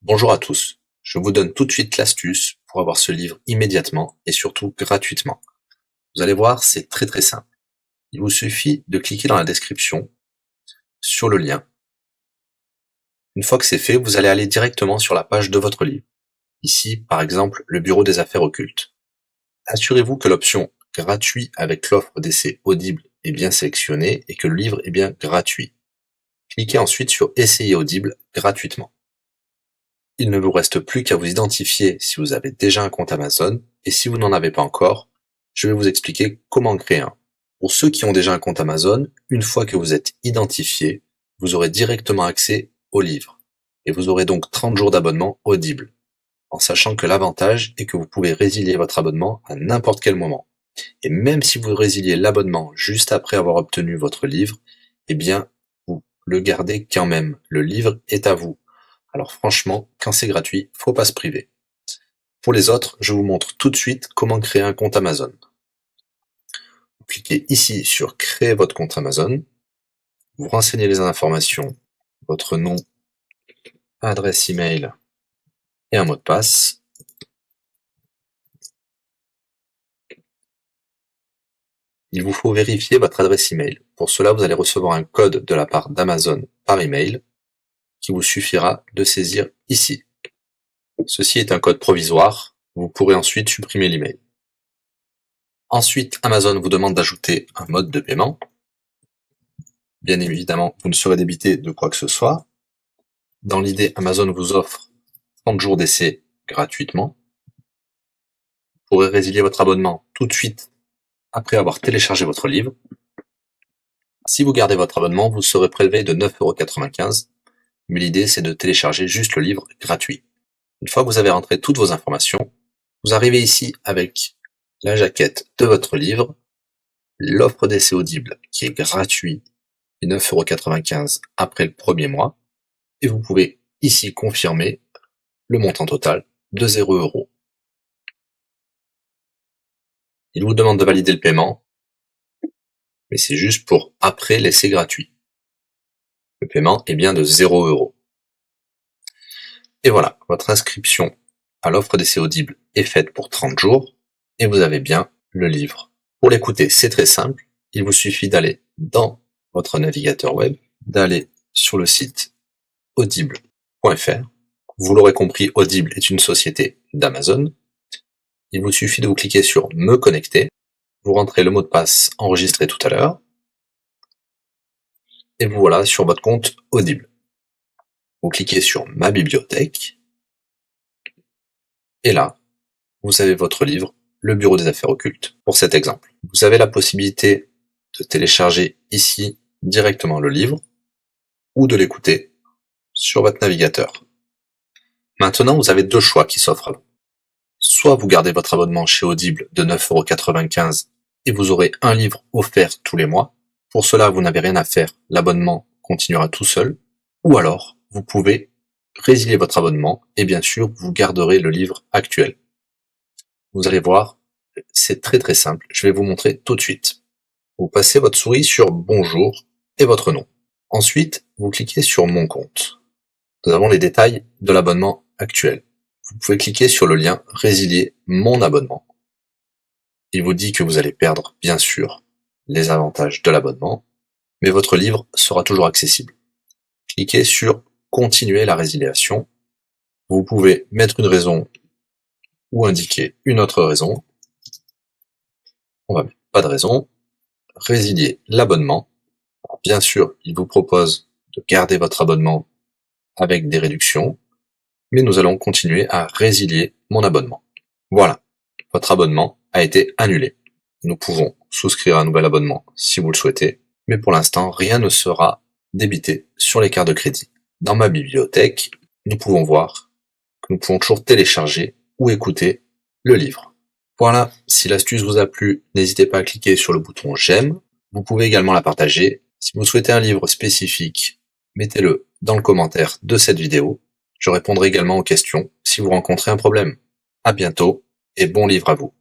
Bonjour à tous, je vous donne tout de suite l'astuce pour avoir ce livre immédiatement et surtout gratuitement. Vous allez voir, c'est très simple. Il vous suffit de cliquer dans la description sur le lien. Une fois que c'est fait, vous allez aller directement sur la page de votre livre. Ici, par exemple, le bureau des affaires occultes. Assurez-vous que l'option gratuit avec l'offre d'essai Audible est bien sélectionnée et que le livre est bien gratuit. Cliquez ensuite sur Essayer Audible gratuitement. Il ne vous reste plus qu'à vous identifier si vous avez déjà un compte Amazon, et si vous n'en avez pas encore, je vais vous expliquer comment créer un. Pour ceux qui ont déjà un compte Amazon, une fois que vous êtes identifié, vous aurez directement accès au livre, et vous aurez donc 30 jours d'abonnement Audible, en sachant que l'avantage est que vous pouvez résilier votre abonnement à n'importe quel moment. Et même si vous résiliez l'abonnement juste après avoir obtenu votre livre, eh bien, vous le gardez quand même. Le livre est à vous. Alors franchement, quand c'est gratuit, faut pas se priver. Pour les autres, je vous montre tout de suite comment créer un compte Amazon. Vous cliquez ici sur créer votre compte Amazon. Vous renseignez les informations, votre nom, adresse email et un mot de passe. Il vous faut vérifier votre adresse email. Pour cela, vous allez recevoir un code de la part d'Amazon par email qui vous suffira de saisir ici. Ceci est un code provisoire. Vous pourrez ensuite supprimer l'email. Ensuite, Amazon vous demande d'ajouter un mode de paiement. Bien évidemment, vous ne serez débité de quoi que ce soit. Dans l'idée, Amazon vous offre 30 jours d'essai gratuitement. Vous pourrez résilier votre abonnement tout de suite après avoir téléchargé votre livre. Si vous gardez votre abonnement, vous serez prélevé de 9,95 €, mais l'idée c'est de télécharger juste le livre gratuit. Une fois que vous avez rentré toutes vos informations, vous arrivez ici avec la jaquette de votre livre, l'offre d'essai Audible qui est gratuit et 9,95 € après le premier mois, et vous pouvez ici confirmer le montant total de 0 €. Il vous demande de valider le paiement, mais c'est juste pour après l'essai gratuit. Le paiement est bien de 0 €. Et voilà, votre inscription à l'offre d'essai Audible est faite pour 30 jours, et vous avez bien le livre. Pour l'écouter, c'est très simple, il vous suffit d'aller dans votre navigateur web, d'aller sur le site audible.fr. Vous l'aurez compris, Audible est une société d'Amazon. Il vous suffit de vous cliquer sur Me connecter, vous rentrez le mot de passe enregistré tout à l'heure, et vous voilà sur votre compte Audible. Vous cliquez sur Ma bibliothèque, et là, vous avez votre livre, Le bureau des affaires occultes, pour cet exemple. Vous avez la possibilité de télécharger ici directement le livre, ou de l'écouter sur votre navigateur. Maintenant, vous avez deux choix qui s'offrent à vous. Soit vous gardez votre abonnement chez Audible de 9,95 € et vous aurez un livre offert tous les mois. Pour cela, vous n'avez rien à faire, l'abonnement continuera tout seul. Ou alors, vous pouvez résilier votre abonnement et bien sûr, vous garderez le livre actuel. Vous allez voir, c'est très simple, je vais vous montrer tout de suite. Vous passez votre souris sur Bonjour et votre nom. Ensuite, vous cliquez sur Mon compte. Nous avons les détails de l'abonnement actuel. Vous pouvez cliquer sur le lien Résilier mon abonnement. Il vous dit que vous allez perdre, bien sûr, les avantages de l'abonnement, mais votre livre sera toujours accessible. Cliquez sur Continuer la résiliation. Vous pouvez mettre une raison ou indiquer une autre raison. On va mettre pas de raison. Résilier l'abonnement. Bien sûr, il vous propose de garder votre abonnement avec des réductions, mais nous allons continuer à résilier mon abonnement. Voilà, votre abonnement a été annulé. Nous pouvons souscrire un nouvel abonnement si vous le souhaitez, mais pour l'instant, rien ne sera débité sur les cartes de crédit. Dans ma bibliothèque, nous pouvons voir que nous pouvons toujours télécharger ou écouter le livre. Voilà, si l'astuce vous a plu, n'hésitez pas à cliquer sur le bouton j'aime. Vous pouvez également la partager. Si vous souhaitez un livre spécifique, mettez-le dans le commentaire de cette vidéo. Je répondrai également aux questions si vous rencontrez un problème. À bientôt et bon livre à vous.